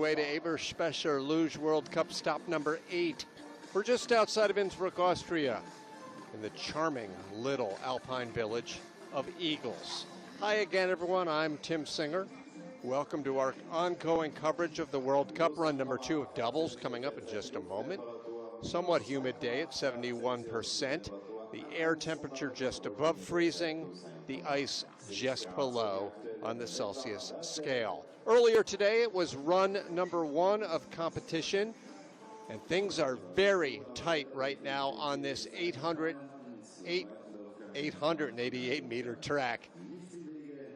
Way to Eberspecher Luge World Cup stop number 8. We're just outside of Innsbruck, Austria, in the charming little alpine village of Eagles. Hi again, everyone. I'm Tim Singer. Welcome to our ongoing coverage of the World Cup run number 2 of doubles coming up in just a moment. Somewhat humid day at 71%. The air temperature just above freezing. The ice just below on the Celsius scale. Earlier today, it was run number 1 of competition, and things are very tight right now on this 888-meter track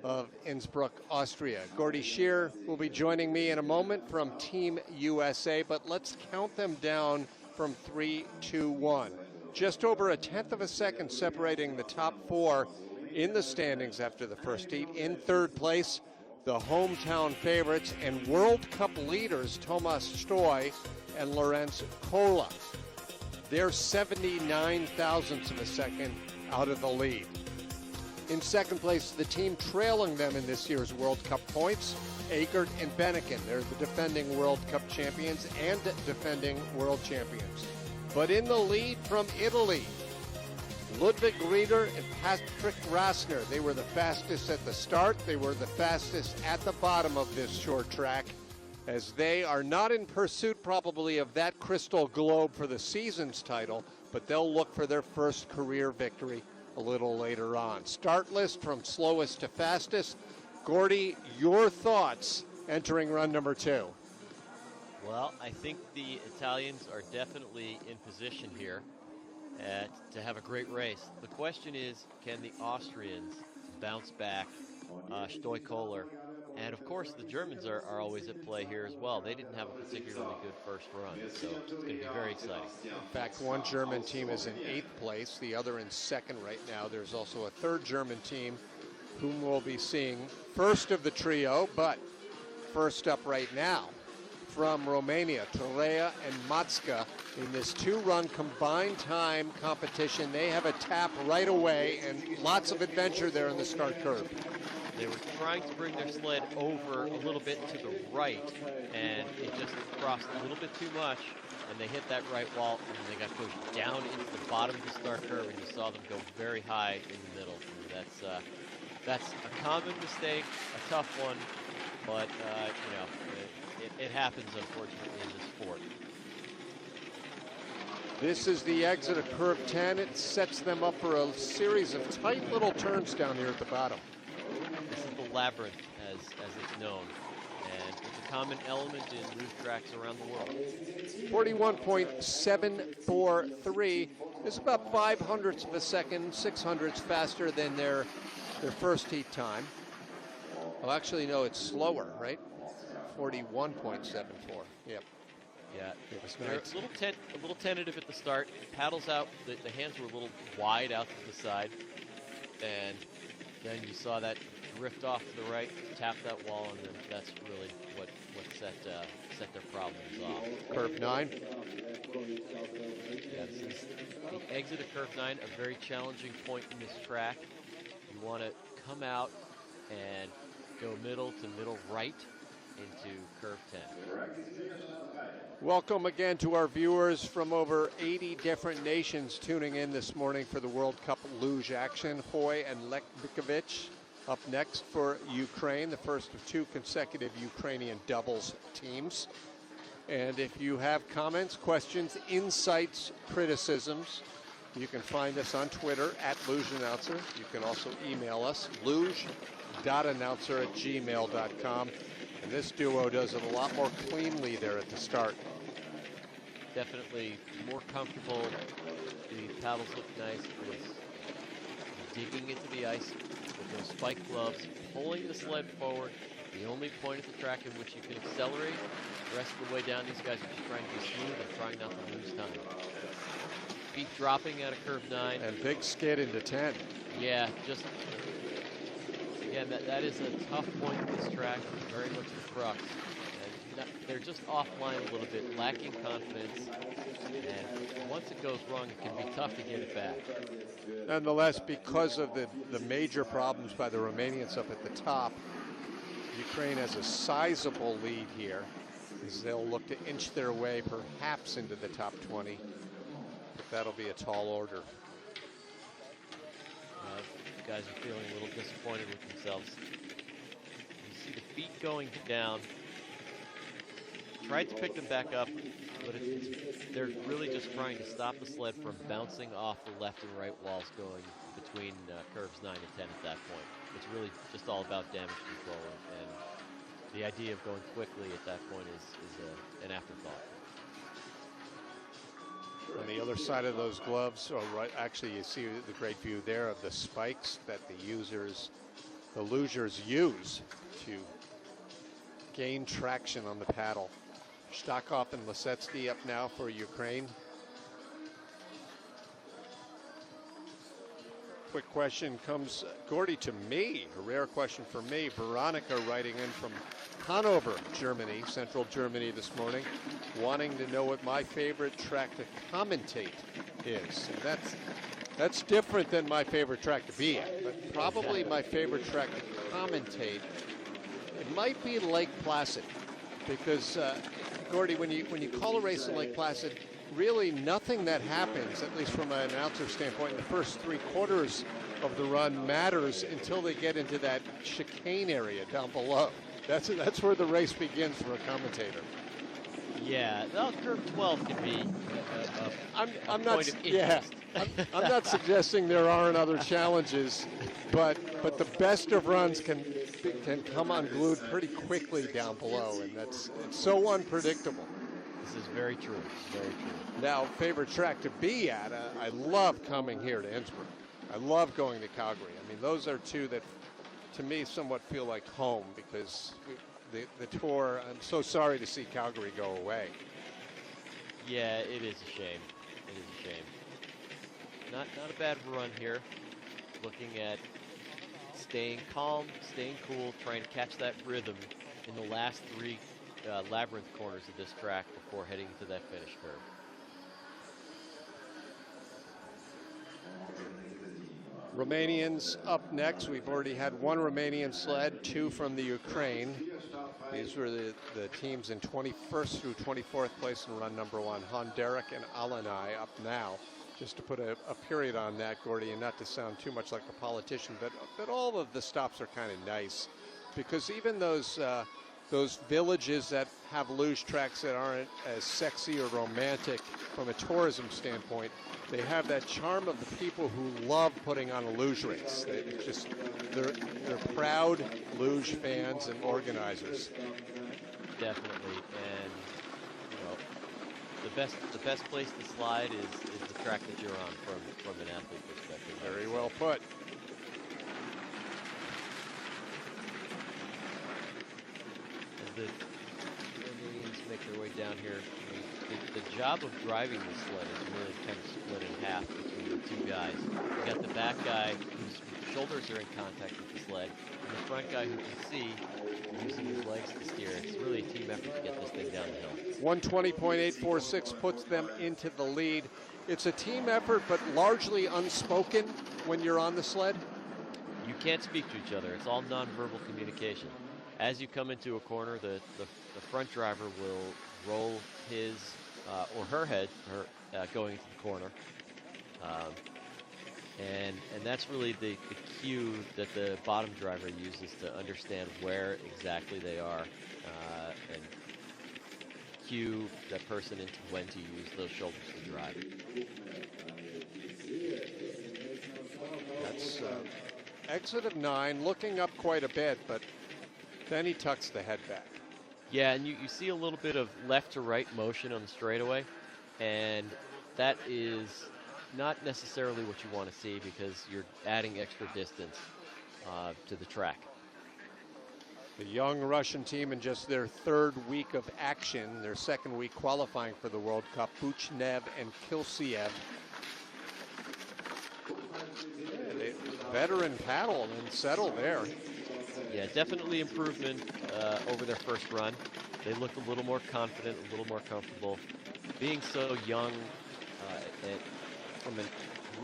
of Innsbruck, Austria. Gordy Scheer will be joining me in a moment from Team USA, but let's count them down from 3, 2, 1. Just over a tenth of a second separating the top 4 in the standings after the first heat. In third place, the hometown favorites and World Cup leaders Thomas Stoy and Lorenz Kola. They're 79 thousandths of a second out of the lead. In second place, the team trailing them in this year's World Cup points, Eggert and Benniken. They're the defending World Cup champions and defending world champions. But in the lead from Italy, Ludwig Rieder and Patrick Rassner. They were the fastest at the start. They were the fastest at the bottom of this short track, as they are not in pursuit probably of that crystal globe for the season's title, but they'll look for their first career victory a little later on. Start list from slowest to fastest. Gordy, your thoughts entering run number 2? Well, I think the Italians are definitely in position here to have a great race. The question is, can the Austrians bounce back, Stoy Kohler? And of course, the Germans are always at play here as well. They didn't have a particularly good first run, so it's going to be very exciting. In fact, one German team is in 8th place, the other in 2nd right now. There's also a third German team whom we'll be seeing first of the trio, but first up right now from Romania, Torea and Matska in this 2-run combined time competition. They have a tap right away and lots of adventure there in the start curve. They were trying to bring their sled over a little bit to the right, and it just crossed a little bit too much, and they hit that right wall, and they got pushed down into the bottom of the start curve, and you saw them go very high in the middle. And that's a common mistake, a tough one, but it happens, unfortunately, in this sport. This is the exit of curve 10. It sets them up for a series of tight little turns down here at the bottom. This is the labyrinth, as it's known, and it's a common element in luge tracks around the world. 41.743 is about 500ths of a second, 600ths faster than their first heat time. Oh, actually, no, it's slower, right? 41.74. Yep. Yeah, they're a little tentative at the start. Paddles out, the hands were a little wide out to the side, and then you saw that drift off to the right, tap that wall, and then that's really what set their problems off. Curve 9. Yeah, this is the exit of curve 9, a very challenging point in this track. You want to come out and go middle to middle right into curve 10. Welcome again to our viewers from over 80 different nations tuning in this morning for the World Cup luge action. Hoy and Lekbikovic up next for Ukraine, the first of 2 consecutive Ukrainian doubles teams. And if you have comments, questions, insights, criticisms, you can find us on Twitter at LugeAnnouncer. You can also email us, luge.announcer@gmail.com. And this duo does it a lot more cleanly there at the start. Definitely more comfortable. The paddles look nice. Digging into the ice with those spike gloves, pulling the sled forward. The only point at the track in which you can accelerate. The rest of the way down, these guys are just trying to be smooth and trying not to lose time. Feet dropping out of curve 9. And big skid into 10. Yeah, just, again, that is a tough point in this track, very much the crux. And they're just offline a little bit, lacking confidence. And once it goes wrong, it can be tough to get it back. Nonetheless, because of the major problems by the Romanians up at the top, Ukraine has a sizable lead here. as they'll look to inch their way perhaps into the top 20. But that'll be a tall order. Guys are feeling a little disappointed with themselves. You see the feet going down. Tried to pick them back up, but they're really just trying to stop the sled from bouncing off the left and right walls going between curves 9 and 10 at that point. It's really just all about damage control, and the idea of going quickly at that point is an afterthought. On the other side of those gloves, or right, actually you see the great view there of the spikes that the lugers use to gain traction on the paddle. Stakov and Lisetsky up now for Ukraine. Quick question comes, Gordy, to me, a rare question for me. Veronica writing in from Hanover, Germany, central Germany this morning, wanting to know what my favorite track to commentate is. And that's different than my favorite track to be at, but probably my favorite track to commentate, it might be Lake Placid, because Gordy, when you call a race in Lake Placid, really nothing that happens, at least from an announcer standpoint, in the first 3/4 of the run matters until they get into that chicane area down below. That's where the race begins for a commentator. Yeah, well, curve 12 can be I'm point not, of yeah, interest. I'm not suggesting there aren't other challenges, but the best of runs can come unglued pretty quickly down below, and it's so unpredictable. This is very true. Very true. Now, favorite track to be at, I love coming here to Innsbruck. I love going to Calgary. I mean, those are two that, to me, somewhat feel like home, because the tour, I'm so sorry to see Calgary go away. Yeah, it is a shame. It is a shame. Not a bad run here. Looking at staying calm, staying cool, trying to catch that rhythm in the last 3 labyrinth corners of this track before heading to that finish curve. Romanians up next. We've already had one Romanian sled, 2 from the Ukraine. These were the teams in 21st through 24th place in run number 1. Honderek and Alanai up now. Just to put a period on that, Gordy, and not to sound too much like a politician, but all of the stops are kind of nice, because even those villages that have luge tracks that aren't as sexy or romantic from a tourism standpoint, they have that charm of the people who love putting on a luge race. They're proud luge fans and organizers. Definitely, and the best place to slide is the track that you're on from an athlete perspective. Very well put. As the Romanians make their way down here, the job of driving the sled is really kind of split in half between the 2 guys. You got the back guy whose shoulders are in contact with the sled, and the front guy who can see using his legs to steer. It's really a team effort to get this thing down the hill. 1:20.846 puts them into the lead. It's a team effort, but largely unspoken when you're on the sled. You can't speak to each other. It's all nonverbal communication. As you come into a corner, the front driver will roll his or her head going into the corner. And that's really the cue that the bottom driver uses to understand where exactly they are and cue that person into when to use those shoulders to drive. That's exit of 9, looking up quite a bit, but then he tucks the head back. Yeah, and you see a little bit of left to right motion on the straightaway, and that is not necessarily what you want to see, because you're adding extra distance to the track. The young Russian team in just their 3rd week of action, their 2nd week qualifying for the World Cup, Buchnev and Kilsiev. Yeah, veteran paddle and settle there. Yeah, definitely improvement over their first run. They looked a little more confident, a little more comfortable. Being so young, from a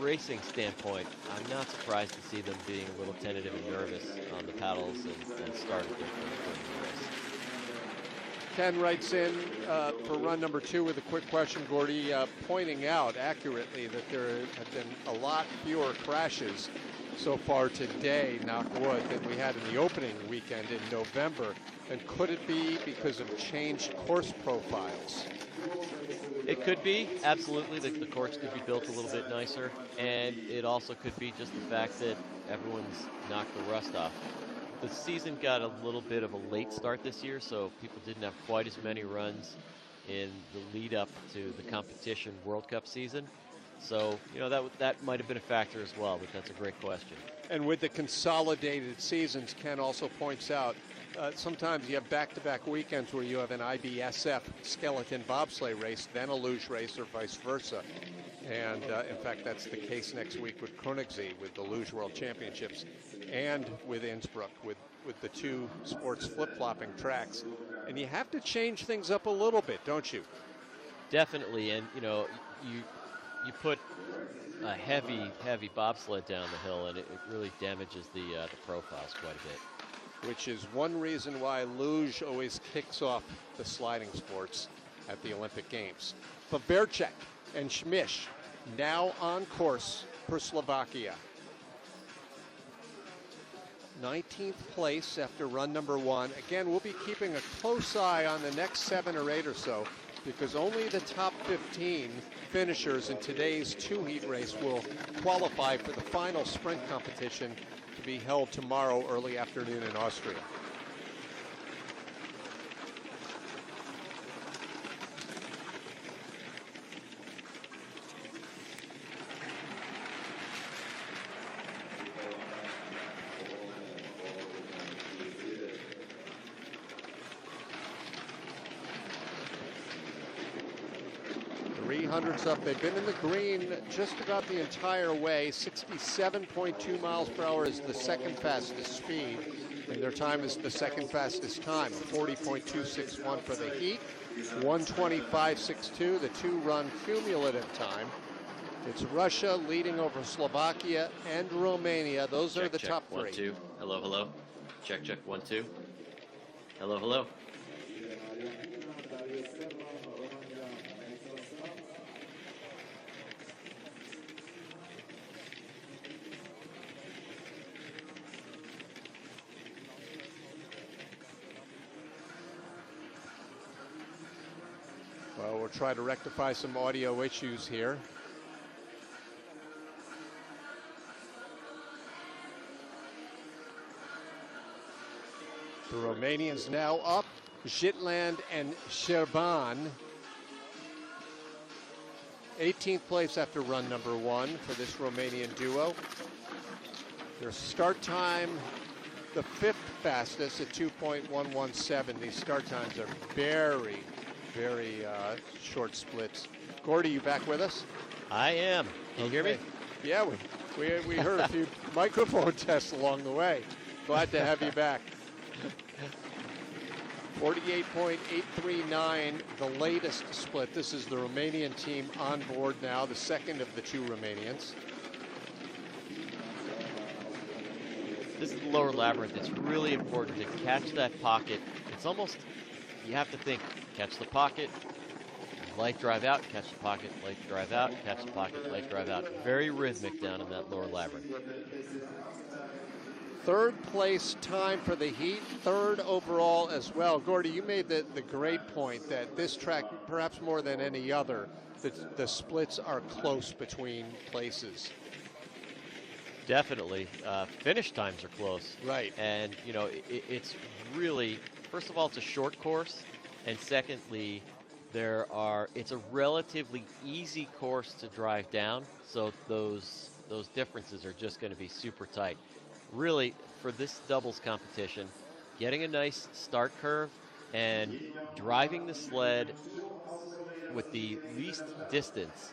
racing standpoint, I'm not surprised to see them being a little tentative and nervous on the paddles and start at their first race. Ken writes in for run number 2 with a quick question, Gordy, pointing out accurately that there have been a lot fewer crashes so far today, knock wood, than we had in the opening weekend in November. And could it be because of changed course profiles? It could be, absolutely. The courts could be built a little bit nicer, and it also could be just the fact that everyone's knocked the rust off. The season got a little bit of a late start this year, so people didn't have quite as many runs in the lead up to the competition World Cup season. So, that might have been a factor as well, but that's a great question. And with the consolidated seasons, Ken also points out, sometimes you have back-to-back weekends where you have an IBSF skeleton bobsleigh race, then a luge race, or vice versa. And in fact, that's the case next week with Koenigsee, with the Luge World Championships, and with Innsbruck, with the two sports flip-flopping tracks. And you have to change things up a little bit, don't you? Definitely, and you put a heavy bobsled down the hill, and it really damages the profiles quite a bit. Which is one reason why luge always kicks off the sliding sports at the Olympic Games. Faberchek and Schmish now on course for Slovakia. 19th place after run number 1. Again, we'll be keeping a close eye on the next 7 or 8 or so, because only the top 15 finishers in today's 2-heat race will qualify for the final sprint competition to be held tomorrow early afternoon in Austria. Up. They've been in the green just about the entire way. 67.2 miles per hour is the second fastest speed, and their time is the second fastest time. 40.261 for the heat, 125.62, the 2-run cumulative time. It's Russia leading over Slovakia and Romania. Those are the top 3. 1, 2. Hello, hello. Check, 1, 2. Hello, hello. Well, we'll try to rectify some audio issues here. The Romanians now up. Zitland and Sherban. 18th place after run number 1 for this Romanian duo. Their start time, the 5th fastest at 2.117. These start times are very short splits. Gordy, you back with us? I am. Can you hear me? Yeah, we heard a few microphone tests along the way. Glad to have you back. 48.839, the latest split. This is the Romanian team on board now, the second of the 2 Romanians. This is the lower labyrinth. It's really important to catch that pocket. It's almost, you have to think, catch the pocket, light drive out, catch the pocket, light drive out, catch the pocket, light drive out. Very rhythmic down in that lower labyrinth. 3rd place time for the heat, 3rd overall as well. Gordy, you made the great point that this track, perhaps more than any other, the splits are close between places. Definitely. Finish times are close. Right. And, it's really, first of all, it's a short course. And secondly, it's a relatively easy course to drive down. So those differences are just going to be super tight. Really, for this doubles competition, getting a nice start curve and driving the sled with the least distance,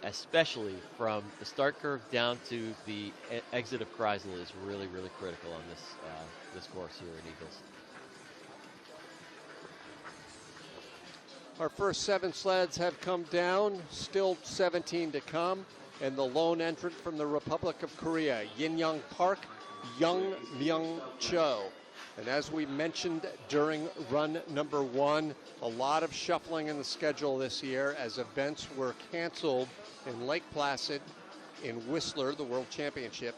especially from the start curve down to the exit of Kreisel, is really critical on this course here at Eagles. Our first 7 sleds have come down, still 17 to come, and the lone entrant from the Republic of Korea, Yin Young Park, Young Myung Cho. And as we mentioned during run number 1, a lot of shuffling in the schedule this year as events were canceled in Lake Placid, in Whistler, the World Championship,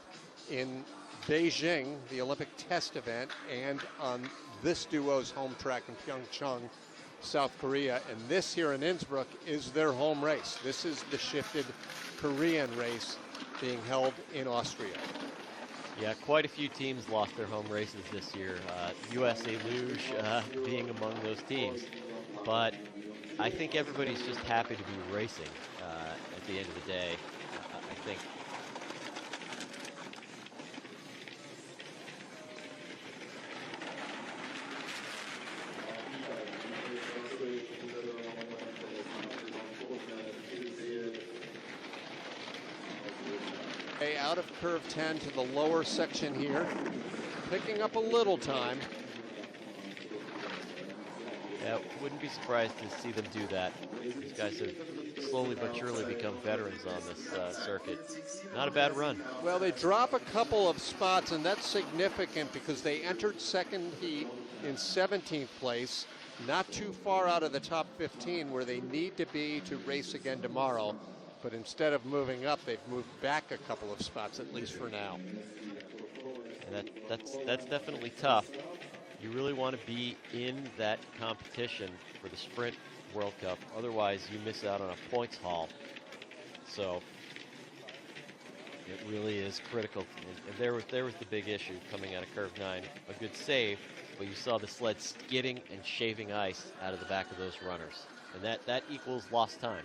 in Beijing, the Olympic test event, and on this duo's home track in Pyeongchang, South Korea. And this here in Innsbruck is their home race. This is the shifted Korean race being held in Austria. Yeah, quite a few teams lost their home races this year. USA Luge being among those teams. But I think everybody's just happy to be racing at the end of the day. I think out of curve 10 to the lower section here, picking up a little time. Yeah, wouldn't be surprised to see them do that. These guys have slowly but surely become veterans on this circuit. Not a bad run. Well, they drop a couple of spots, and that's significant because they entered second heat in 17th place, not too far out of the top 15 where they need to be to race again tomorrow. But instead of moving up, they've moved back a couple of spots, at least for now. And that's definitely tough. You really want to be in that competition for the Sprint World Cup. Otherwise, you miss out on a points haul. So it really is critical. And there was the big issue coming out of curve 9. A good save, but you saw the sled skidding and shaving ice out of the back of those runners. And that equals lost time.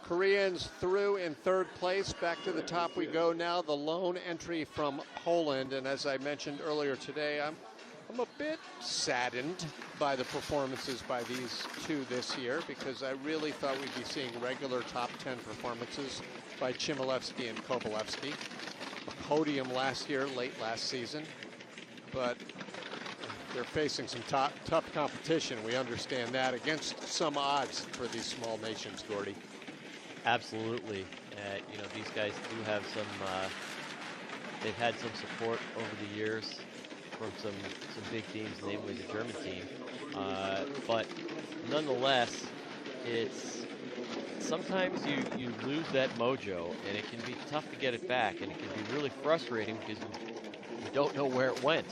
Koreans through in third place. Back to the top we go now. The lone entry from Poland. And as I mentioned earlier today, I'm a bit saddened by the performances by these two this year because I really thought we'd be seeing regular top 10 performances by Chmielewski and Kovalevsky. A podium last year, late last season. But they're facing some tough competition. We understand that against some odds for these small nations, Gordy. Absolutely. These guys do have some, they've had some support over the years from some big teams, namely the German team. But nonetheless, it's sometimes you lose that mojo, and it can be tough to get it back, and it can be really frustrating because you don't know where it went.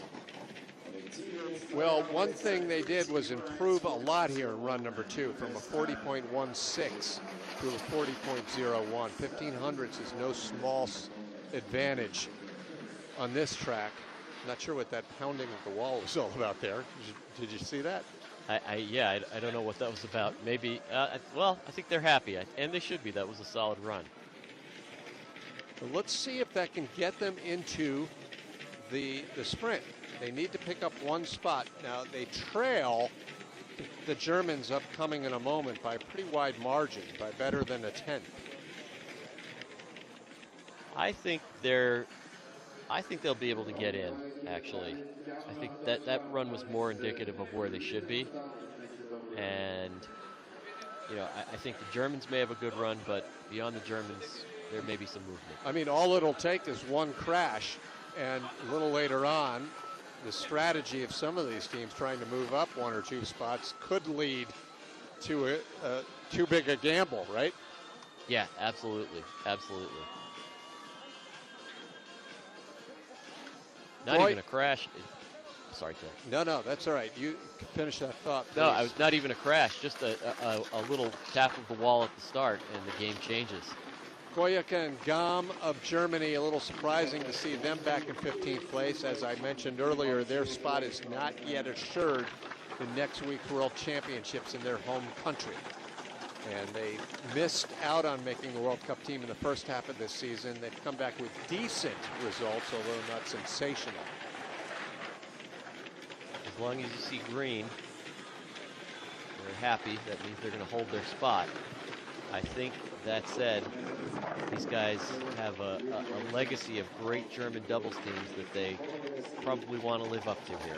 Well, one thing they did was improve a lot here in run number 2 from a 40.16 to a 40.01. 1500s is no small advantage on this track. Not sure what that pounding of the wall was all about there. Did you see that? I don't know what that was about. Maybe, well, I think they're happy, and they should be. That was a solid run. Well, let's see if that can get them into the sprint. They need to pick up one spot. Now, they trail the Germans upcoming in a moment by a pretty wide margin, by better than a tenth. I think they'll be able to get in, actually. I think that run was more indicative of where they should be. And, I think the Germans may have a good run, but beyond the Germans, there may be some movement. I mean, all it'll take is one crash, and a little later on, the strategy of some of these teams trying to move up one or two spots could lead to too big a gamble, right? Yeah, absolutely. Absolutely. Not even a crash. Sorry, Tim. No, that's all right. You can finish that thought, please. No, I was not even a crash, just a little tap of the wall at the start, and the game changes. Koyaka and Gam of Germany, a little surprising to see them back in 15th place. As I mentioned earlier, their spot is not yet assured in next week's World Championships in their home country. And they missed out on making the World Cup team in the first half of this season. They've come back with decent results, although not sensational. As long as you see green, they're happy. That means they're going to hold their spot. I think, that said, these guys have a legacy of great German doubles teams that they probably want to live up to here.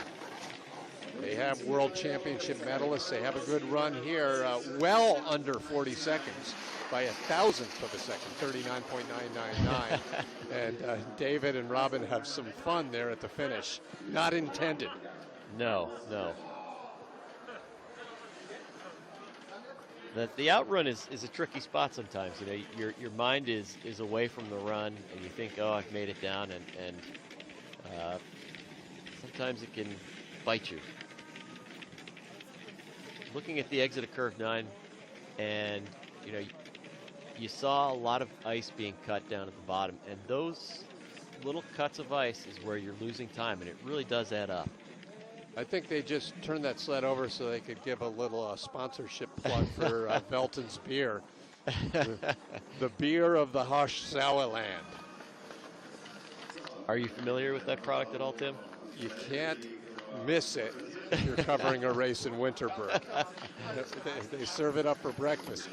They have World Championship medalists. They have a good run here, well under 40 seconds. by 1,000th of a second, 39.999. And David and Robin have some fun there at the finish. Not intended. No. The outrun is a tricky spot sometimes. You know, your mind is away from the run, and you think, oh, I've made it down, and sometimes it can bite you. Looking at the exit of curve 9, and you know, you saw a lot of ice being cut down at the bottom, and those little cuts of ice is where you're losing time, and it really does add up. I think they just turned that sled over so they could give a little sponsorship plug for Velton's beer. The beer of the Hochsauerland. Are you familiar with that product at all, Tim? You can't miss it if you're covering a race in Winterberg. They serve it up for breakfast.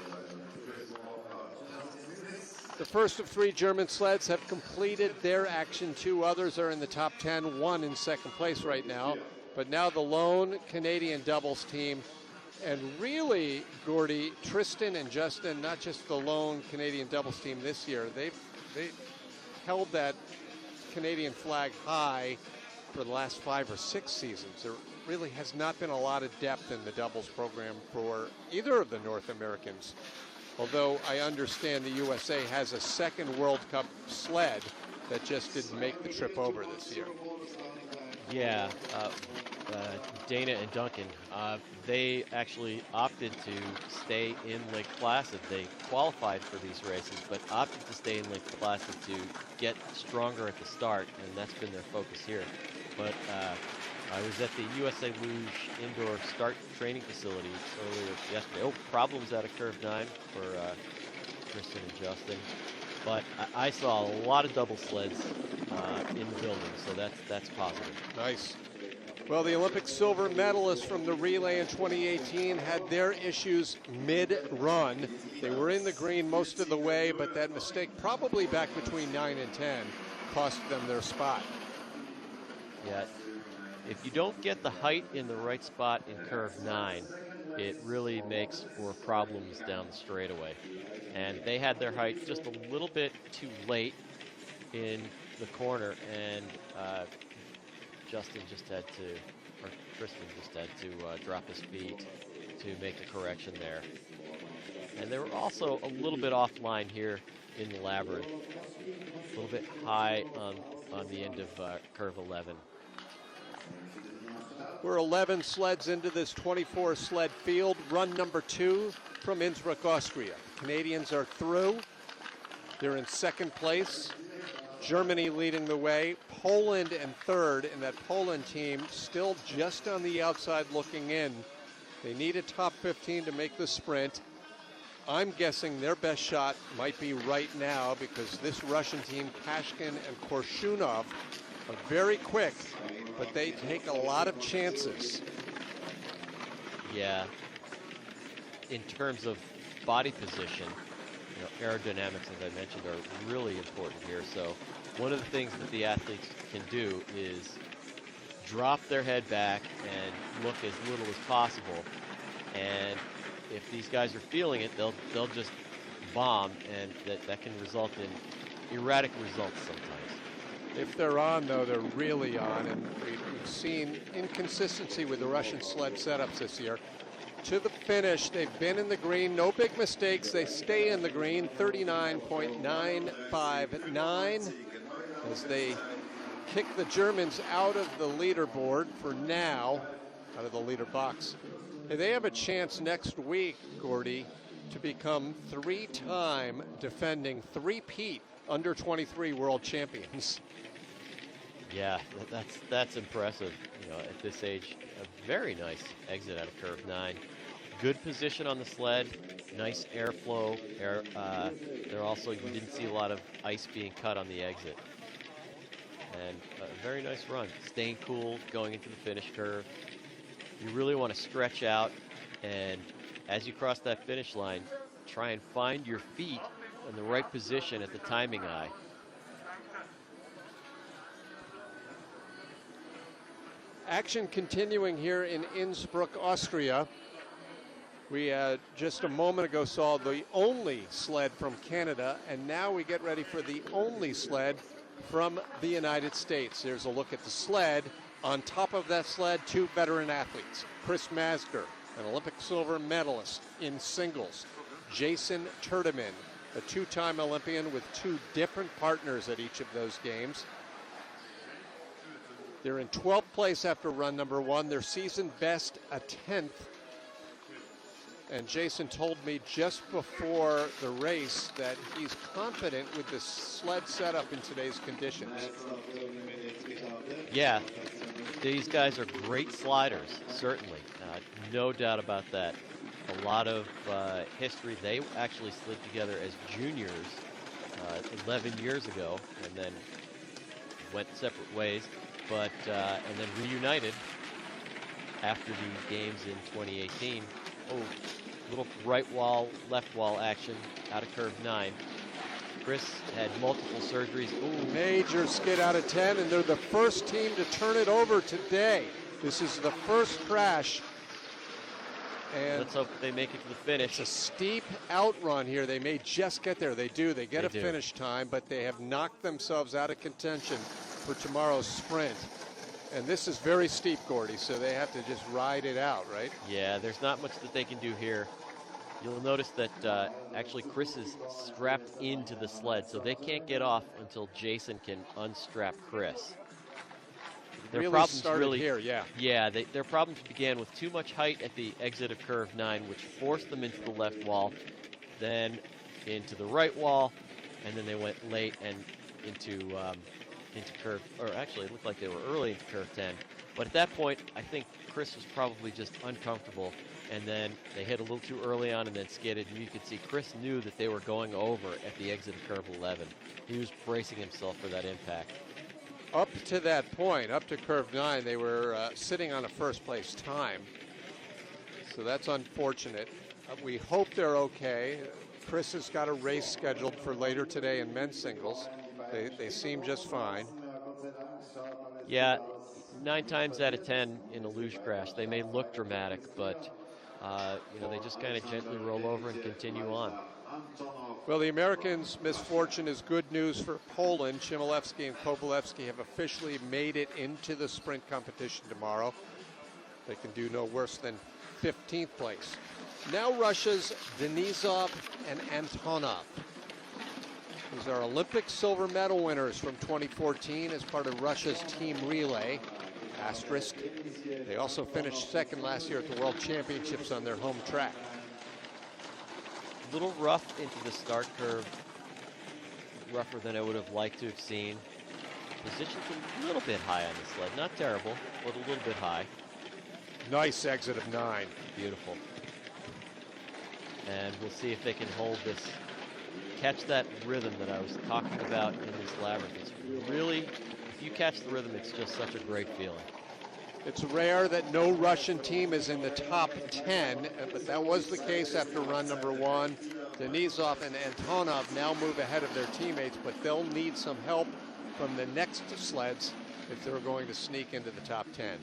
The first of 3 German sleds have completed their action. 2 others are in the top 10, 1 in second place right now. But now the lone Canadian doubles team, and really, Gordy, Tristan and Justin, not just the lone Canadian doubles team this year, they held that Canadian flag high for the last 5 or 6 seasons. There really has not been a lot of depth in the doubles program for either of the North Americans. Although I understand the USA has a second World Cup sled that just didn't make the trip over this year. Yeah, Dana and Duncan, they actually opted to stay in Lake Placid. They qualified for these races, but opted to stay in Lake Placid to get stronger at the start, and that's been their focus here. But I was at the USA Luge indoor start training facility earlier yesterday. Oh, problems out of curve 9 for Tristan and Justin. But I saw a lot of double sleds in the building, so that's positive. Nice. Well, the Olympic silver medalists from the relay in 2018 had their issues mid-run. They were in the green most of the way, but that mistake probably back between 9 and 10 cost them their spot. Yeah, if you don't get the height in the right spot in curve 9, it really makes for problems down the straightaway. And they had their height just a little bit too late in the corner, and Tristan just had to drop his feet to make the correction there. And they were also a little bit offline here in the labyrinth, a little bit high on the end of curve 11. We're 11 sleds into this 24 sled field. Run number 2 from Innsbruck, Austria. Canadians are through. They're in second place. Germany leading the way. Poland in third, and that Poland team still just on the outside looking in. They need a top 15 to make the sprint. I'm guessing their best shot might be right now, because this Russian team, Kashkin and Korshunov, are very quick, but they take a lot of chances. Yeah. In terms of body position, you know, aerodynamics, as I mentioned, are really important here. So one of the things that the athletes can do is drop their head back and look as little as possible. And if these guys are feeling it, they'll just bomb, and that can result in erratic results sometimes. If they're on, though, they're really on, and we've seen inconsistency with the Russian sled setups this year. To the finish, they've been in the green, no big mistakes. They stay in the green, 39.959, as they kick the Germans out of the leaderboard for now, out of the leader box. And they have a chance next week, Gordy, to become 3-time defending three-peat under 23 world champions. Yeah, that's impressive. You know, at this age, a very nice exit out of curve 9. Good position on the sled, nice airflow. There also, you didn't see a lot of ice being cut on the exit. And a very nice run, staying cool, going into the finish curve. You really want to stretch out, and as you cross that finish line, try and find your feet in the right position at the timing eye. Action continuing here in Innsbruck, Austria. We just a moment ago saw the only sled from Canada, and now we get ready for the only sled from the United States. There's a look at the sled. On top of that sled, two veteran athletes. Chris Masger, an Olympic silver medalist in singles. Jason Turdeman, a two-time Olympian with two different partners at each of those games. They're in 12th place after run number one. Their season best, a 10th. And Jason told me just before the race that he's confident with the sled setup in today's conditions. Yeah, these guys are great sliders, certainly. No doubt about that. A lot of history. They actually slid together as juniors 11 years ago and then went separate ways, but and then reunited after the games in 2018. Oh, little right wall, left wall action out of curve 9. Chris had multiple surgeries. Ooh. Major skid out of 10, and they're the first team to turn it over today. This is the first crash. And let's hope they make it to the finish. It's a steep outrun here. They may just get there. They do. They get a finish time, but they have knocked themselves out of contention for tomorrow's sprint. And this is very steep, Gordy, so they have to just ride it out, right? Yeah, there's not much that they can do here. You'll notice that actually Chris is strapped into the sled, so they can't get off until Jason can unstrap Chris. Their really problems started here, yeah. Yeah, their problems began with too much height at the exit of curve 9, which forced them into the left wall, then into the right wall, and then they went late and into curve, or actually it looked like they were early into curve 10. But at that point, I think Chris was probably just uncomfortable, and then they hit a little too early on and then skidded, and you could see Chris knew that they were going over at the exit of curve 11. He was bracing himself for that impact. Up to that point, up to curve 9, they were sitting on a first place time. So that's unfortunate. We hope they're okay. Chris has got a race scheduled for later today in men's singles. They seem just fine. Yeah, 9 times out of 10 in a luge crash, they may look dramatic, but they just kind of gently roll over and continue on. Well, the Americans' misfortune is good news for Poland. Chmielewski and Kovalevsky have officially made it into the sprint competition tomorrow. They can do no worse than 15th place. Now Russia's Denisov and Antonov. These are Olympic silver medal winners from 2014 as part of Russia's team relay. Asterisk. They also finished second last year at the World Championships on their home track. A little rough into the start curve, rougher than I would have liked to have seen. Position's a little bit high on the sled, not terrible, but a little bit high. Nice exit of 9. Beautiful. And we'll see if they can hold this, catch that rhythm that I was talking about in this labyrinth. It's really, if you catch the rhythm, it's just such a great feeling. It's rare that no Russian team is in the top 10, but that was the case after run number 1. Denisov and Antonov now move ahead of their teammates, but they'll need some help from the next sleds if they're going to sneak into the top 10.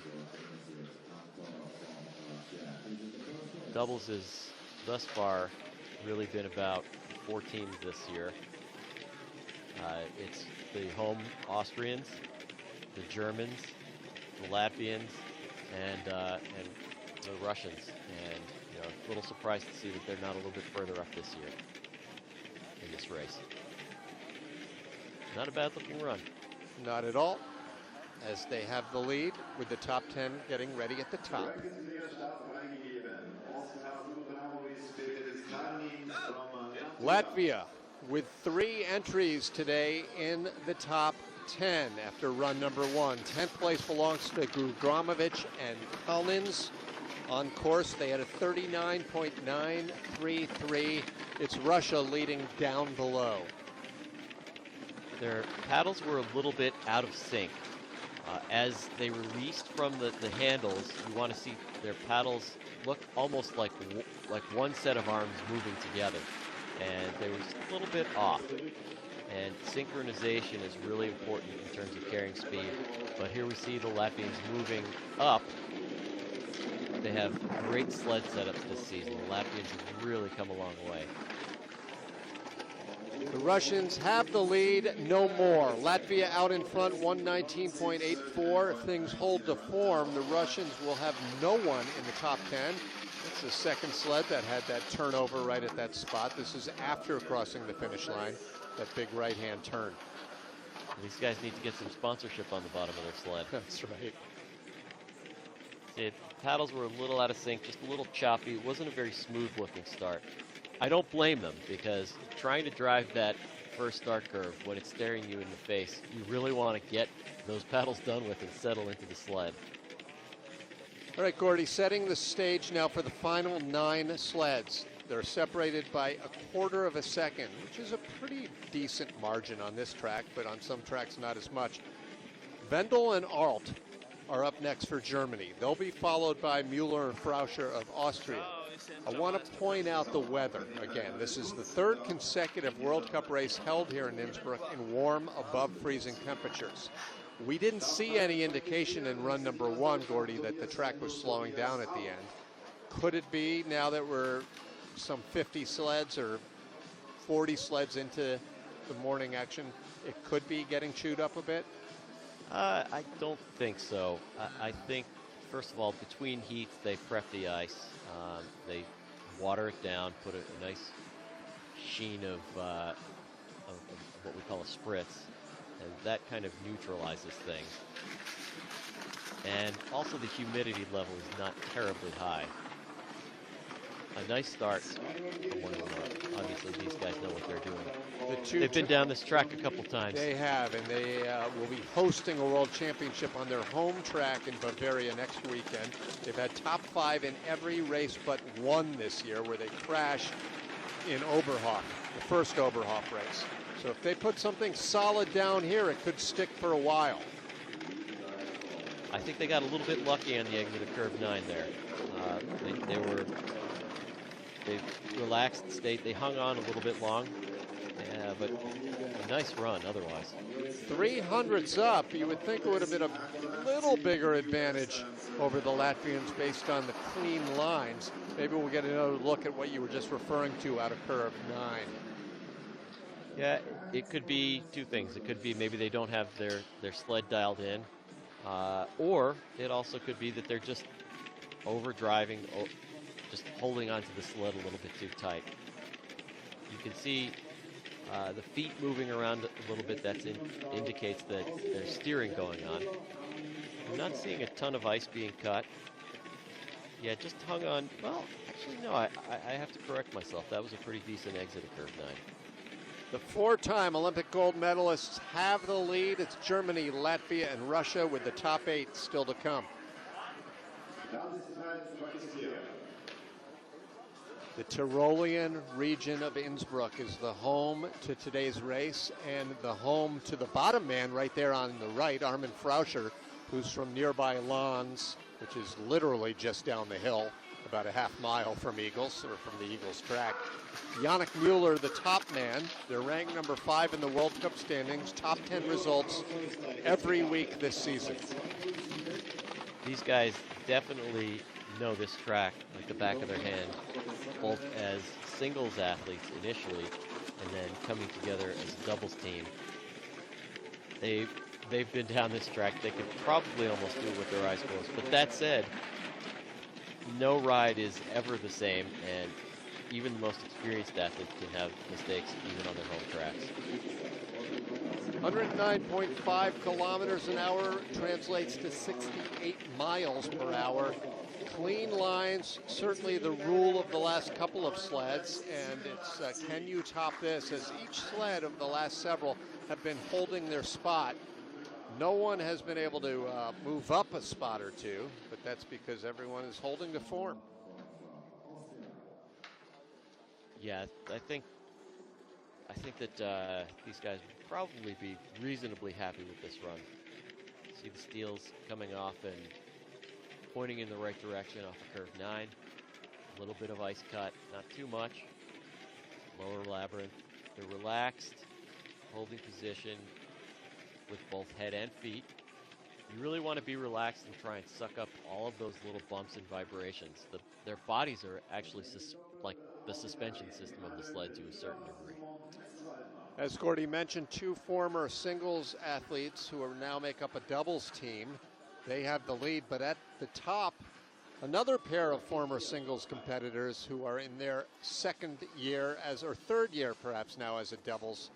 Doubles has thus far really been about 4 teams this year. It's the home Austrians, the Germans, the Latvians, and the Russians, and a little surprised to see that they're not a little bit further up this year in this race. Not a bad looking run. Not at all, as they have the lead with the top 10 getting ready at the top. Latvia with 3 entries today in the top 10 after run number 1. 10th place belongs to Gugramovic and Kalnins. On course, they had a 39.933. It's Russia leading down below. Their paddles were a little bit out of sync. As they released from the handles, you want to see their paddles look almost like one set of arms moving together. And they were just a little bit off. And synchronization is really important in terms of carrying speed. But here we see the Latvians moving up they have great sled setups this season. The Latvians have really come a long way. The Russians have the lead, no more. Latvia out in front, 119.84. If things hold to form, the Russians will have no one in the top 10. That's the second sled that had that turnover right at that spot. This is after crossing the finish line, that big right-hand turn. These guys need to get some sponsorship on the bottom of their sled. That's right. The paddles were a little out of sync, just a little choppy. It wasn't a very smooth-looking start. I don't blame them, because trying to drive that first start curve when it's staring you in the face, you really want to get those paddles done with and settle into the sled. All right, Gordy, setting the stage now for the final 9 sleds. They're separated by a quarter of a second, which is a pretty decent margin on this track, but on some tracks not as much. Wendel and Arlt are up next for Germany. They'll be followed by Müller and Frauscher of Austria. I want to point out the weather again. This is the 3rd consecutive World Cup race held here in Innsbruck in warm, above freezing temperatures. We didn't see any indication in run number 1, Gordy, that the track was slowing down at the end. Could it be, now that we're some 50 sleds or 40 sleds into the morning action, it could be getting chewed up a bit? I don't think so. I think, first of all, between heats, they prep the ice. They water it down, put a nice sheen of what we call a spritz, and that kind of neutralizes things. And also the humidity level is not terribly high. A nice start for one of them. Obviously, these guys know what they're doing. They've been down this track a couple times. They have, and they will be hosting a world championship on their home track in Bavaria next weekend. They've had top 5 in every race but one this year, where they crashed in Oberhof, the first Oberhof race. So if they put something solid down here, it could stick for a while. I think they got a little bit lucky on the exit of curve 9 there. They relaxed the state. They hung on a little bit long, but a nice run otherwise. 300s up. You would think it would have been a little bigger advantage over the Latvians based on the clean lines. Maybe we'll get another look at what you were just referring to out of curve 9. Yeah, it could be two things. It could be maybe they don't have their sled dialed in, or it also could be that they're just overdriving, just holding onto the sled a little bit too tight. You can see the feet moving around a little bit. That indicates that there's steering going on. I'm not seeing a ton of ice being cut. Yeah, just hung on. Well, actually, no, I have to correct myself. That was a pretty decent exit of curve 9. The 4-time Olympic gold medalists have the lead. It's Germany, Latvia, and Russia, with the top 8 still to come. The Tyrolean region of Innsbruck is the home to today's race, and the home to the bottom man right there on the right, Armin Frauscher, who's from nearby Lons, which is literally just down the hill, about a half mile from Eagles, or from the Eagles track. Yannick Müller, the top man. They're ranked number 5 in the World Cup standings, top 10 results every week this season. These guys definitely know this track like the back of their hand, both as singles athletes initially, and then coming together as a doubles team. They've been down this track. They could probably almost do it with their eyes closed. But that said, no ride is ever the same, and even the most experienced athletes can have mistakes even on their home tracks. 109.5 kilometers an hour translates to 68 miles per hour. Clean lines, certainly the rule of the last couple of sleds, and it's can you top this, as each sled of the last several have been holding their spot. No one has been able to move up a spot or two, but that's because everyone is holding to form. Yeah, I think that these guys would probably be reasonably happy with this run. See the steels coming off and pointing in the right direction off of curve 9. A little bit of ice cut, not too much. Lower labyrinth. They're relaxed, holding position with both head and feet. you really want to be relaxed and try and suck up all of those little bumps and vibrations. Their bodies are actually like the suspension system of the sled to a certain degree. As Gordy mentioned, two former singles athletes who are now make up a doubles team. They have the lead, but at the top, another pair of former singles competitors who are in their second year or third year perhaps now as a doubles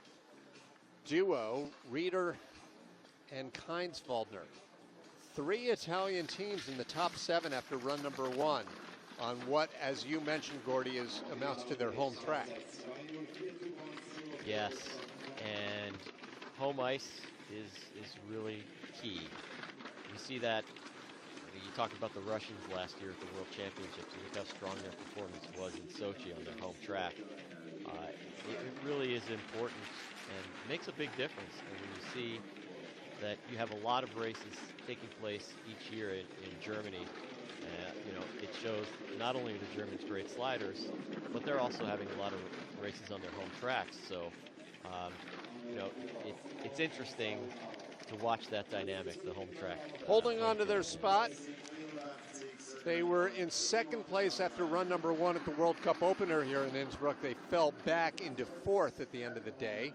duo, Reeder and Keinswaldner. Three Italian teams in the top 7 after run number 1 on what, as you mentioned, Gordy, amounts to their home track. Yes, and home ice is really key. You see that. You talked about the Russians last year at the World Championships. And look how strong their performance was in Sochi on their home track. It really is important and makes a big difference. And when you see that you have a lot of races taking place each year in Germany, it shows not only are the Germans great sliders, but they're also having a lot of races on their home tracks. So, it's interesting to watch that dynamic, the home track. Holding on to their spot. They were in second place after run number 1 at the World Cup opener here in Innsbruck. They fell back into 4th at the end of the day,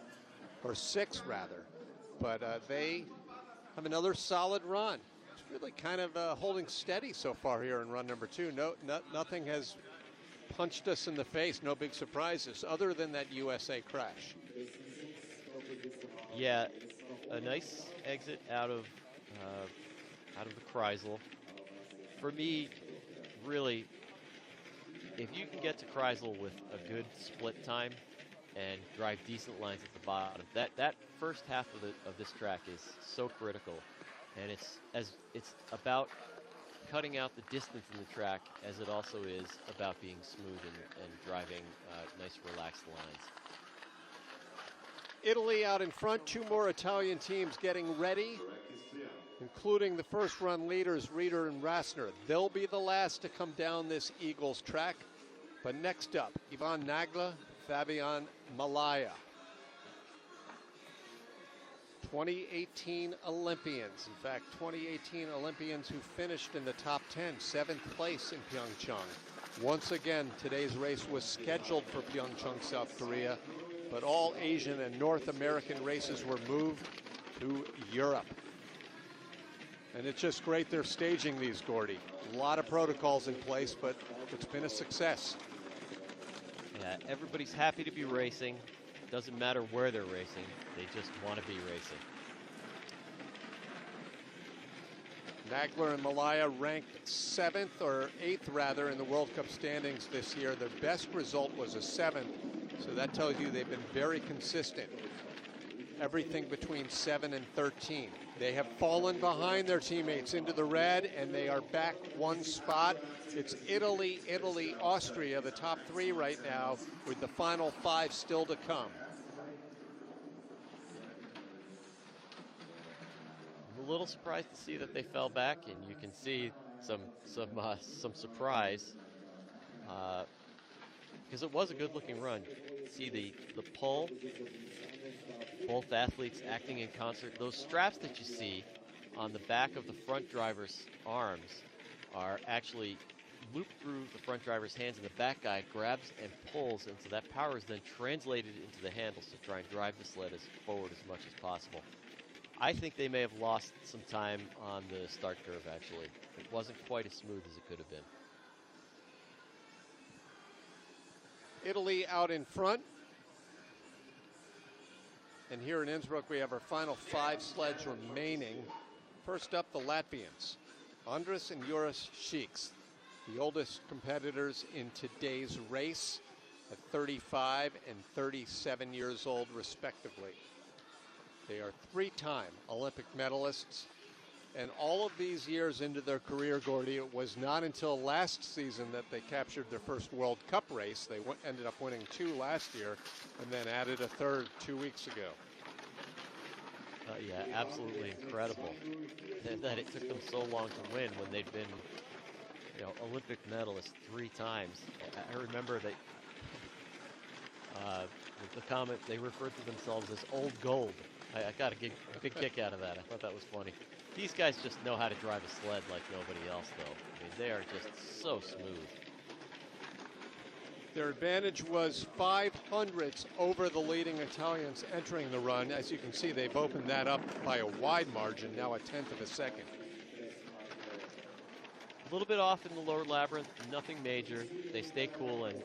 or 6th rather. But they have another solid run. It's really kind of holding steady so far here in run number 2. Nothing has punched us in the face, no big surprises, other than that USA crash. Yeah, a nice exit out of the Kreisel. For me, really, if you can get to Kreisel with a good split time and drive decent lines at the bottom, that first half of this track is so critical, and it's about cutting out the distance in the track as it also is about being smooth and driving nice relaxed lines. Italy out in front, 2 more Italian teams getting ready, including the first run leaders, Reeder and Rassner. They'll be the last to come down this Eagles track. But next up, Ivan Nagla, Fabian Malaya. 2018 Olympians. In fact, 2018 Olympians who finished in the top 10, 7th place in Pyeongchang. Once again, today's race was scheduled for Pyeongchang, South Korea, but all Asian and North American races were moved to Europe. And it's just great they're staging these, Gordy. A lot of protocols in place, but it's been a success. Yeah, everybody's happy to be racing. Doesn't matter where they're racing. They just want to be racing. Nagler and Malaya ranked 7th or 8th rather in the World Cup standings this year. Their best result was a 7th, so that tells you they've been very consistent. Everything between 7 and 13. They have fallen behind their teammates into the red, and they are back 1 spot. It's Italy, Austria, the top 3 right now, with the final 5 still to come. I'm a little surprised to see that they fell back, and you can see some surprise because it was a good-looking run. See the pull. Both athletes acting in concert. Those straps that you see on the back of the front driver's arms are actually looped through the front driver's hands, and the back guy grabs and pulls, and so that power is then translated into the handles to try and drive the sled forward as much as possible. I think they may have lost some time on the start curve, actually. It wasn't quite as smooth as it could have been. Italy out in front. And here in Innsbruck, we have our final 5 sleds remaining. First up, the Latvians, Andris and Juris Šīks, the oldest competitors in today's race at 35 and 37 years old, respectively. They are 3-time Olympic medalists. And all of these years into their career, Gordy, it was not until last season that they captured their first World Cup race. They ended up winning 2 last year and then added a 3rd 2 weeks ago. Yeah, absolutely incredible that it took them so long to win when they'd been, Olympic medalists 3 times. I remember that the comment, they referred to themselves as old gold. I got a big kick out of that. I thought that was funny. These guys just know how to drive a sled like nobody else, though. I mean, they are just so smooth. Their advantage was 500ths over the leading Italians entering the run. As you can see, they've opened that up by a wide margin, now a tenth of a second. A little bit off in the lower labyrinth, nothing major. They stay cool and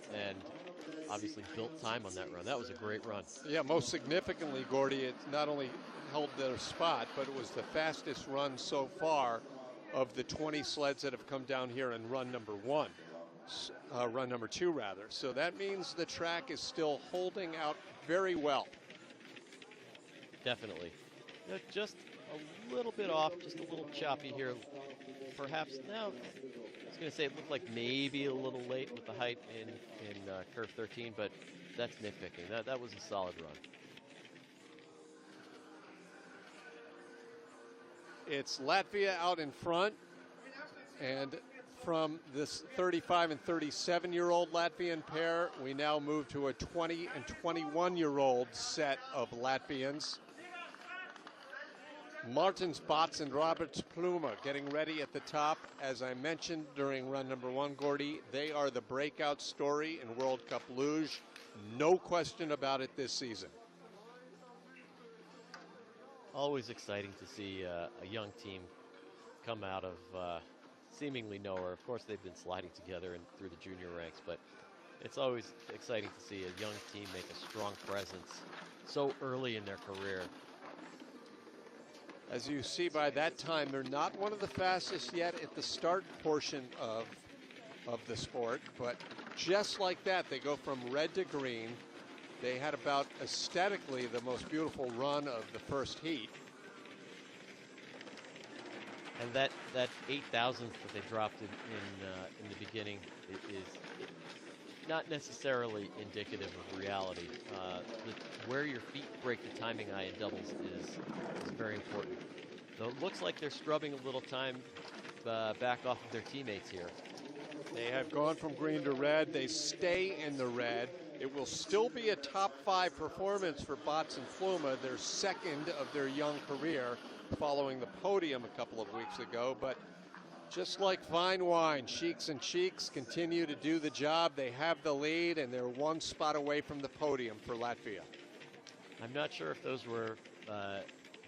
obviously built time on that run. That was a great run. Yeah, most significantly, Gordy, it not only held their spot, but it was the fastest run so far of the 20 sleds that have come down here in run number run number two rather. So that means the track is still holding out very well. Definitely. Just a little bit off, just a little choppy here. Perhaps now, I was going to say it looked like maybe a little late with the height in curve 13, but that's nitpicking. That was a solid run. It's Latvia out in front, and from this 35 and 37-year-old Latvian pair, we now move to a 20 and 21-year-old set of Latvians. Martins Bots and Roberts Pluma getting ready at the top. As I mentioned during run number one, Gordy, they are the breakout story in World Cup Luge. No question about it this season. Always exciting to see a young team come out of seemingly nowhere. Of course, they've been sliding together and through the junior ranks, but it's always exciting to see a young team make a strong presence so early in their career. As you see by that time, they're not one of the fastest yet at the start portion of the sport, but just like that, they go from red to green. They had about aesthetically the most beautiful run of the first heat. And that 8,000th that they dropped in the beginning is not necessarily indicative of reality. Where your feet break the timing eye in doubles is very important. Though it looks like they're scrubbing a little time back off of their teammates here. They have gone from green to red. They stay in the red. It will still be a top 5 performance for Bots and Pluma, their second of their young career, following the podium a couple of weeks ago. But just like fine wine, Sheiks and Cheeks continue to do the job. They have the lead, and they're one spot away from the podium for Latvia. I'm not sure if those were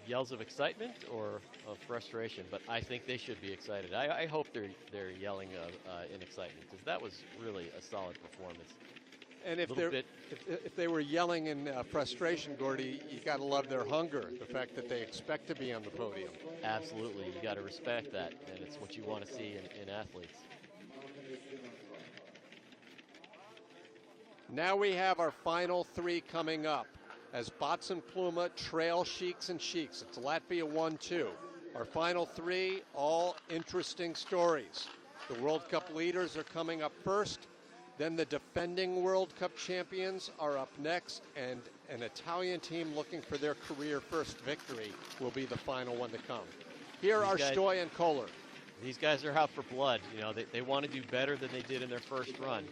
yells of excitement or of frustration, but I think they should be excited. I hope they're yelling in excitement, because that was really a solid performance. And if they were yelling in frustration, Gordy, you got to love their hunger, the fact that they expect to be on the podium. Absolutely, you got to respect that, and it's what you want to see in athletes. Now we have our final 3 coming up, as Bots and Pluma trail Sheiks and Sheiks. It's Latvia 1-2. Our final 3, all interesting stories. The World Cup leaders are coming up first. Then the defending World Cup champions are up next, and an Italian team looking for their career first victory will be the final one to come. Here are Stoy and Kohler. These guys are out for blood. You know, they want to do better than they did in their first run,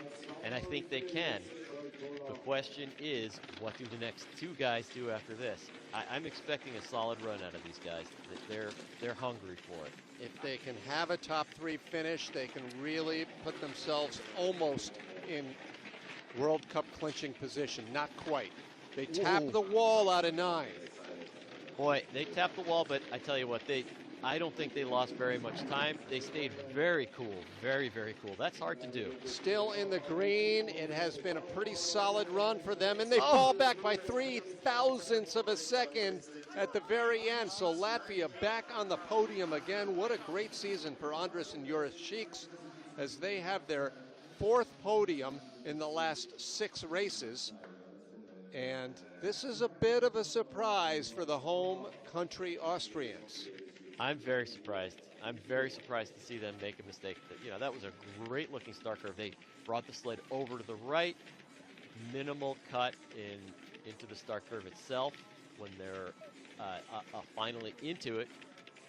and I think they can. The question is, what do the next 2 guys do after this? I'm expecting a solid run out of these guys. They're hungry for it. If they can have a top 3 finish, they can really put themselves almost in World Cup clinching position. Not quite. They tap the wall out of 9. Boy, they tapped the wall, but I tell you what, I don't think they lost very much time. They stayed very cool, very, very cool. That's hard to do. Still in the green. It has been a pretty solid run for them, and they fall back by 0.003 of a second at the very end. So Latvia back on the podium again. What a great season for Andres and Joris Sheiks, as they have their 4th podium in the last 6 races. And this is a bit of a surprise for the home country Austrians. I'm very surprised. I'm very surprised to see them make a mistake. You know, that was a great looking start curve. They brought the sled over to the right, minimal cut into the start curve itself when they're finally into it.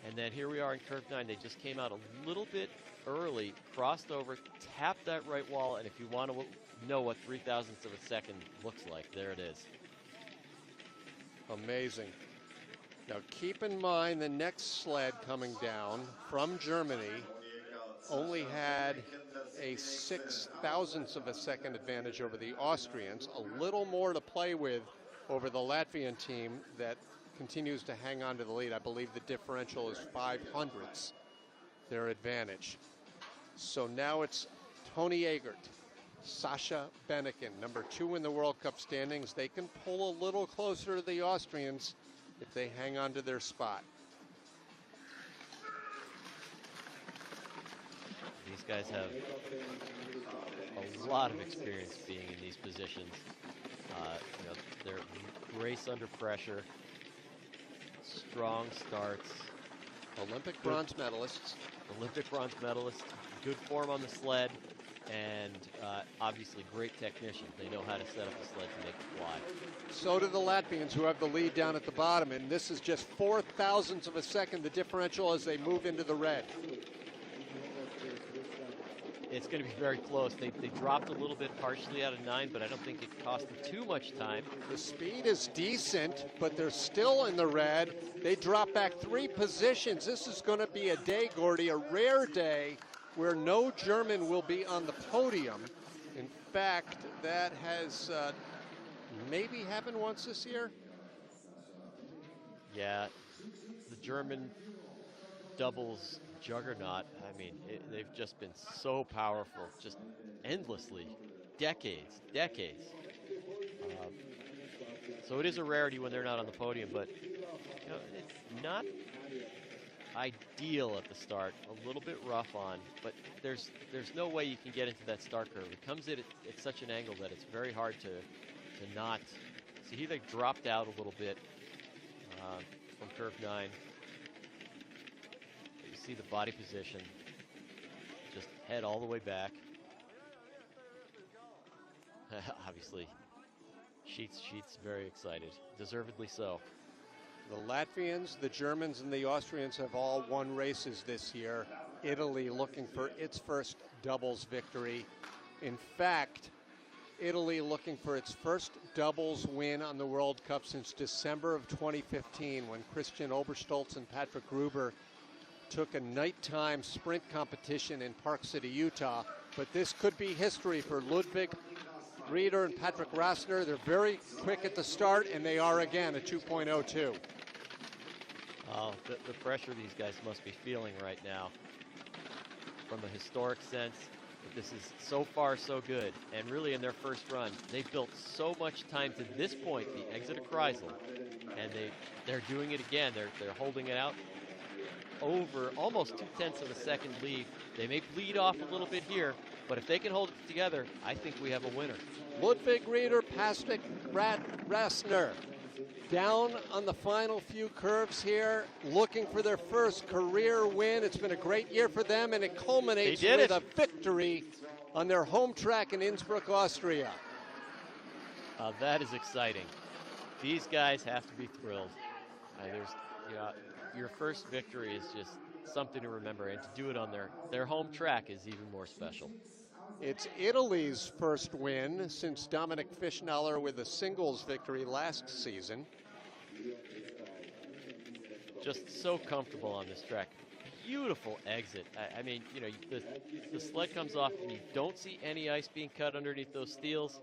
And then here we are in curve 9. They just came out a little bit early, crossed over, tapped that right wall, and if you want to know what 0.003 of a second looks like, there it is. Amazing. Now keep in mind the next sled coming down from Germany only had a 6/1000th of a second advantage over the Austrians, a little more to play with over the Latvian team that continues to hang on to the lead. I believe the differential is 5/100ths their advantage. So now it's Tony Agert, Sasha Benniken, number 2 in the World Cup standings. They can pull a little closer to the Austrians if they hang on to their spot. These guys have a lot of experience being in these positions. They're race under pressure, strong starts. Olympic bronze medalists. Good form on the sled, and obviously great technicians. They know how to set up a sled to make it fly. So do the Latvians, who have the lead down at the bottom, and this is just 4/1000ths of a second, the differential as they move into the red. It's going to be very close. They dropped a little bit partially out of 9, but I don't think it cost them too much time. The speed is decent, but they're still in the red. They drop back 3 positions. This is going to be a day, Gordy, a rare day where no German will be on the podium. In fact, that has maybe happened once this year. Yeah, the German doubles juggernaut. I mean, they've just been so powerful, just endlessly, decades. So it is a rarity when they're not on the podium, but it's not ideal at the start. A little bit rough on, but there's no way you can get into that start curve. It comes in at such an angle that it's very hard to not. See, here they dropped out a little bit from curve 9. You see the body position, just head all the way back. Obviously, Sheets very excited, deservedly so. The Latvians, the Germans, and the Austrians have all won races this year. Italy looking for its first doubles victory. In fact, Italy looking for its first doubles win on the World Cup since December of 2015, when Christian Oberstolz and Patrick Gruber took a nighttime sprint competition in Park City, Utah. But this could be history for Ludwig Rieder and Patrick Rassner. They're very quick at the start, and they are again a 2.02. Oh, the pressure these guys must be feeling right now from a historic sense. This is so far so good, and really in their first run, they built so much time to this point, the exit of Kreisel, and they're doing it again. They're holding it out over almost 2/10 of a second lead. They may bleed off a little bit here, but if they can hold it together, I think we have a winner. Ludwig Rieder, Patrick Rassner down on the final few curves here, looking for their first career win. It's been a great year for them, and it culminates with a victory on their home track in Innsbruck, Austria. That is exciting. These guys have to be thrilled. Your first victory is just something to remember, and to do it on their home track is even more special. It's Italy's first win since Dominic Fischnaller with a singles victory last season. Just so comfortable on this track. Beautiful exit. I mean, the sled comes off and you don't see any ice being cut underneath those steels.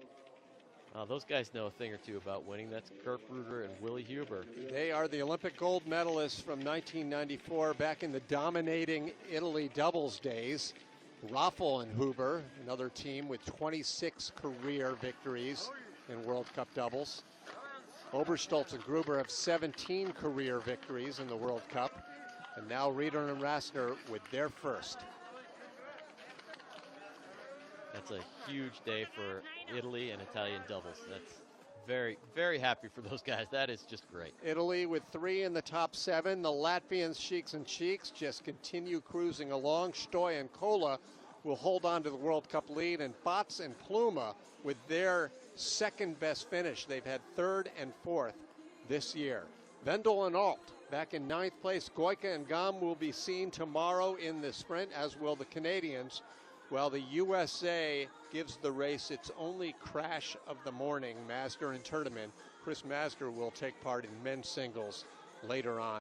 Those guys know a thing or two about winning. That's Kurt Ruger and Willy Huber. They are the Olympic gold medalists from 1994, back in the dominating Italy doubles days. Raffel and Huber, another team with 26 career victories in World Cup doubles. Oberstolz and Gruber have 17 career victories in the World Cup. And now Rieder and Rassner with their first. That's a huge day for Italy and Italian doubles. That's very, very happy for those guys. That is just great. Italy with 3 in the top 7. The Latvians, Cheeks and Cheeks, just continue cruising along. Stoy and Kola will hold on to the World Cup lead, and Bots and Pluma with their second best finish. They've had 3rd and 4th this year. Vendel and Alt back in 9th place. Goika and Gam will be seen tomorrow in the sprint, as will the Canadians, while the USA gives the race its only crash of the morning, Masger and Turdeman. Chris Masger will take part in men's singles later on.